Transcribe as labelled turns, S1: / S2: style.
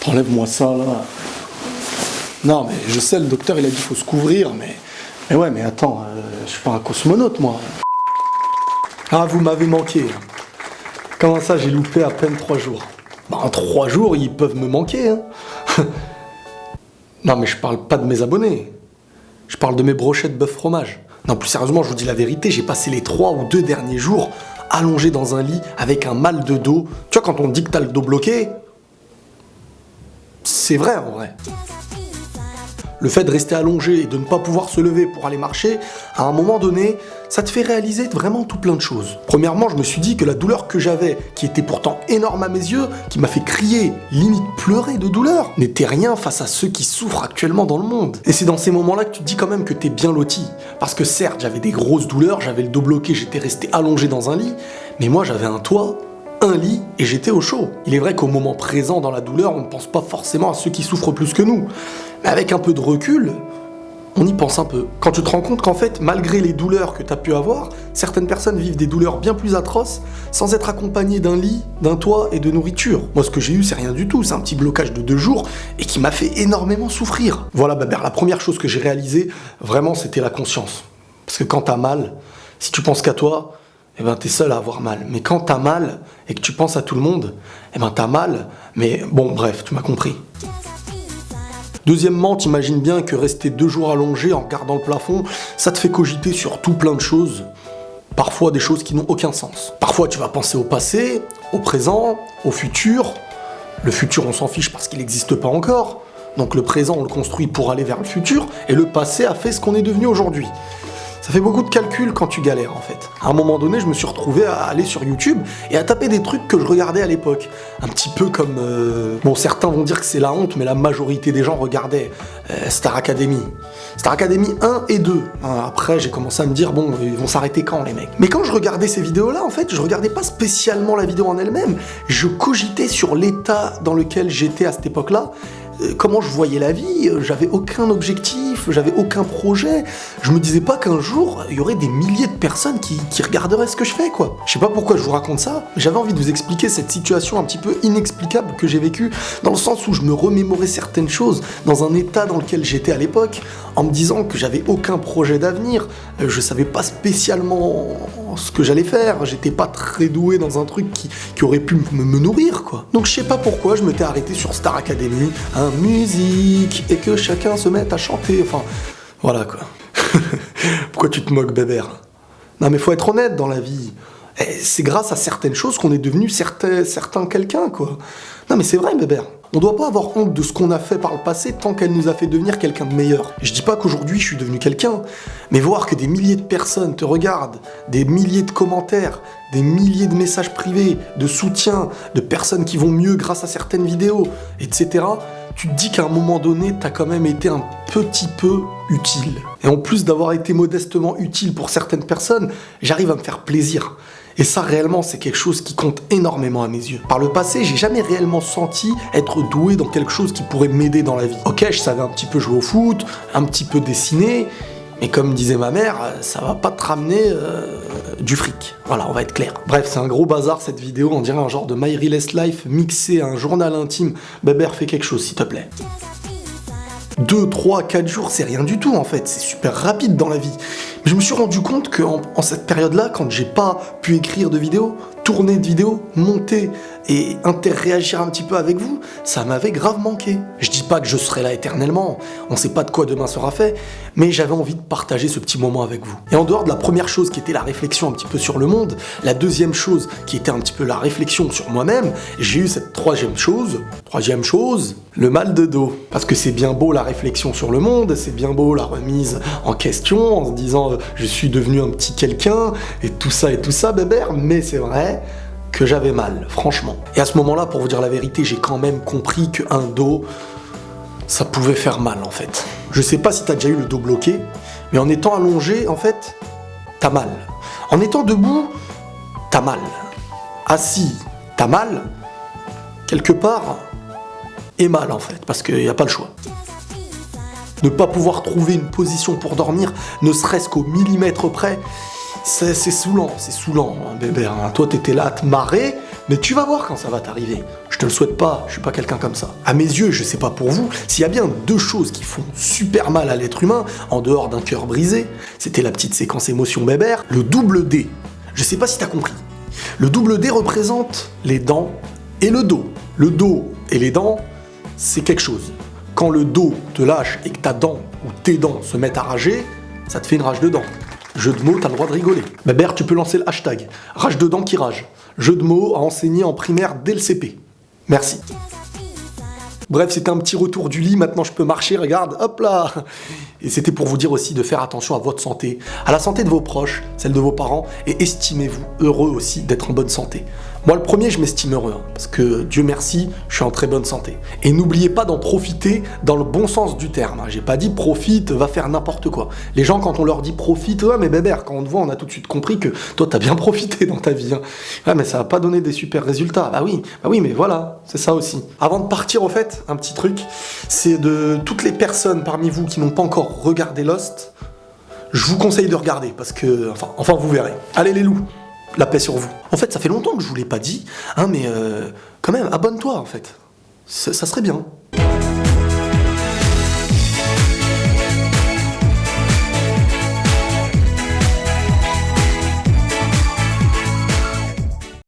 S1: Enlève-moi ça, là. Non, mais je sais, le docteur, il a dit qu'il faut se couvrir, mais... Mais ouais, mais attends, je suis pas un cosmonaute, moi. Ah, vous m'avez manqué. Comment ça, j'ai loupé à peine 3 jours? Bah, en 3 jours, ils peuvent me manquer, hein. Non, mais je parle pas de mes abonnés. Je parle de mes brochettes bœuf fromage. Non, plus sérieusement, je vous dis la vérité, j'ai passé les 3 ou 2 derniers jours allongé dans un lit avec un mal de dos. Tu vois, quand on dit que t'as le dos bloqué, c'est vrai en vrai. Le fait de rester allongé et de ne pas pouvoir se lever pour aller marcher, à un moment donné, ça te fait réaliser vraiment tout plein de choses. Premièrement, je me suis dit que la douleur que j'avais, qui était pourtant énorme à mes yeux, qui m'a fait crier, limite pleurer de douleur, n'était rien face à ceux qui souffrent actuellement dans le monde. Et c'est dans ces moments-là que tu te dis quand même que t'es bien loti. Parce que certes, j'avais des grosses douleurs, j'avais le dos bloqué, j'étais resté allongé dans un lit, mais moi j'avais un toit, un lit et j'étais au chaud. Il est vrai qu'au moment présent dans la douleur, on ne pense pas forcément à ceux qui souffrent plus que nous. Mais avec un peu de recul, on y pense un peu. Quand tu te rends compte qu'en fait, malgré les douleurs que tu as pu avoir, certaines personnes vivent des douleurs bien plus atroces sans être accompagnées d'un lit, d'un toit et de nourriture. Moi, ce que j'ai eu, c'est rien du tout. C'est un petit blocage de 2 jours et qui m'a fait énormément souffrir. Voilà, Babert, la première chose que j'ai réalisée, vraiment, c'était la conscience. Parce que quand t'as mal, si tu penses qu'à toi, eh ben t'es seul à avoir mal. Mais quand t'as mal et que tu penses à tout le monde, eh ben t'as mal, mais bon, bref, tu m'as compris. Deuxièmement, t'imagines bien que rester 2 jours allongé en regardant le plafond, ça te fait cogiter sur tout plein de choses. Parfois des choses qui n'ont aucun sens. Parfois tu vas penser au passé, au présent, au futur. Le futur on s'en fiche parce qu'il n'existe pas encore. Donc le présent on le construit pour aller vers le futur, et le passé a fait ce qu'on est devenu aujourd'hui. Ça fait beaucoup de calculs quand tu galères en fait. À un moment donné, je me suis retrouvé à aller sur YouTube et à taper des trucs que je regardais à l'époque. Un petit peu comme... Bon, certains vont dire que c'est la honte, mais la majorité des gens regardaient Star Academy. Star Academy 1 et 2. Après, j'ai commencé à me dire, bon, ils vont s'arrêter quand les mecs? Mais quand je regardais ces vidéos-là, en fait, je regardais pas spécialement la vidéo en elle-même. Je cogitais sur l'état dans lequel j'étais à cette époque-là. Comment je voyais la vie, j'avais aucun objectif, j'avais aucun projet. Je me disais pas qu'un jour, il y aurait des milliers de personnes qui regarderaient ce que je fais, quoi. Je sais pas pourquoi je vous raconte ça, mais j'avais envie de vous expliquer cette situation un petit peu inexplicable que j'ai vécue, dans le sens où je me remémorais certaines choses, dans un état dans lequel j'étais à l'époque, en me disant que j'avais aucun projet d'avenir, je savais pas spécialement ce que j'allais faire, j'étais pas très doué dans un truc qui aurait pu me nourrir, quoi. Donc je sais pas pourquoi je m'étais arrêté sur Star Academy, musique, et que chacun se mette à chanter, enfin, voilà quoi. Pourquoi tu te moques, Bébert? Non mais faut être honnête dans la vie. C'est grâce à certaines choses qu'on est devenu certains quelqu'un, quoi. Non mais c'est vrai, Bébert. On doit pas avoir honte de ce qu'on a fait par le passé tant qu'elle nous a fait devenir quelqu'un de meilleur. Je dis pas qu'aujourd'hui je suis devenu quelqu'un, mais voir que des milliers de personnes te regardent, des milliers de commentaires, des milliers de messages privés, de soutien, de personnes qui vont mieux grâce à certaines vidéos, etc., tu te dis qu'à un moment donné, t'as quand même été un petit peu utile. Et en plus d'avoir été modestement utile pour certaines personnes, j'arrive à me faire plaisir. Et ça, réellement, c'est quelque chose qui compte énormément à mes yeux. Par le passé, j'ai jamais réellement senti être doué dans quelque chose qui pourrait m'aider dans la vie. Ok, je savais un petit peu jouer au foot, un petit peu dessiner, mais comme disait ma mère, ça va pas te ramener du fric. Voilà, on va être clair. Bref, c'est un gros bazar cette vidéo, on dirait un genre de My Realest Life mixé à un journal intime. Bébert, fais quelque chose s'il te plaît. 2, 3, 4 jours, c'est rien du tout en fait, c'est super rapide dans la vie. Mais je me suis rendu compte qu'en cette période-là, quand j'ai pas pu écrire de vidéos, tourner de vidéos, monter et interréagir un petit peu avec vous, ça m'avait grave manqué. Je dis pas que je serai là éternellement, on sait pas de quoi demain sera fait, mais j'avais envie de partager ce petit moment avec vous. Et en dehors de la première chose qui était la réflexion un petit peu sur le monde, la deuxième chose qui était un petit peu la réflexion sur moi-même, j'ai eu cette troisième chose, le mal de dos. Parce que c'est bien beau la réflexion sur le monde, c'est bien beau la remise en question, en se disant je suis devenu un petit quelqu'un, et tout ça, Bébert, mais c'est vrai que j'avais mal, franchement. Et à ce moment-là, pour vous dire la vérité, j'ai quand même compris qu'un dos, ça pouvait faire mal, en fait. Je sais pas si t'as déjà eu le dos bloqué, mais en étant allongé, en fait, t'as mal. En étant debout, t'as mal. Assis, t'as mal. Quelque part, et mal, en fait, parce qu'il n'y a pas le choix. Ne pas pouvoir trouver une position pour dormir, ne serait-ce qu'au millimètre près, c'est saoulant, hein, Bébert. Hein. Toi, t'étais là à te marrer, Mais tu vas voir quand ça va t'arriver. Je te le souhaite pas, je suis pas quelqu'un comme ça. À mes yeux, je sais pas pour vous, s'il y a bien deux choses qui font super mal à l'être humain, en dehors d'un cœur brisé, c'était la petite séquence émotion bébert, le double D. Je sais pas si t'as compris. Le double D représente les dents et le dos. Le dos et les dents, c'est quelque chose. Quand le dos te lâche et que ta dent ou tes dents se mettent à rager, ça te fait une rage de dents. Jeu de mots, t'as le droit de rigoler. Bébert, tu peux lancer le hashtag. Rage de dents qui rage. Jeu de mots à enseigner en primaire dès le CP. Merci. Bref, c'était un petit retour du lit, maintenant je peux marcher, regarde, hop là. Et c'était pour vous dire aussi de faire attention à votre santé, à la santé de vos proches, celle de vos parents, et estimez-vous heureux aussi d'être en bonne santé. Moi le premier, je m'estime heureux, parce que Dieu merci, je suis en très bonne santé. Et n'oubliez pas d'en profiter dans le bon sens du terme. J'ai pas dit profite, va faire n'importe quoi. Les gens, quand on leur dit profite, ouais mais bébert, quand on te voit, on a tout de suite compris que toi t'as bien profité dans ta vie. Ouais mais ça va pas donner des super résultats. Bah oui, mais voilà, c'est ça aussi. Avant de partir au fait, un petit truc, c'est de toutes les personnes parmi vous qui n'ont pas encore regardé Lost, je vous conseille de regarder, parce que, enfin vous verrez. Allez les loups, la paix sur vous. En fait, ça fait longtemps que je vous l'ai pas dit, mais quand même, abonne-toi en fait. Ça serait bien.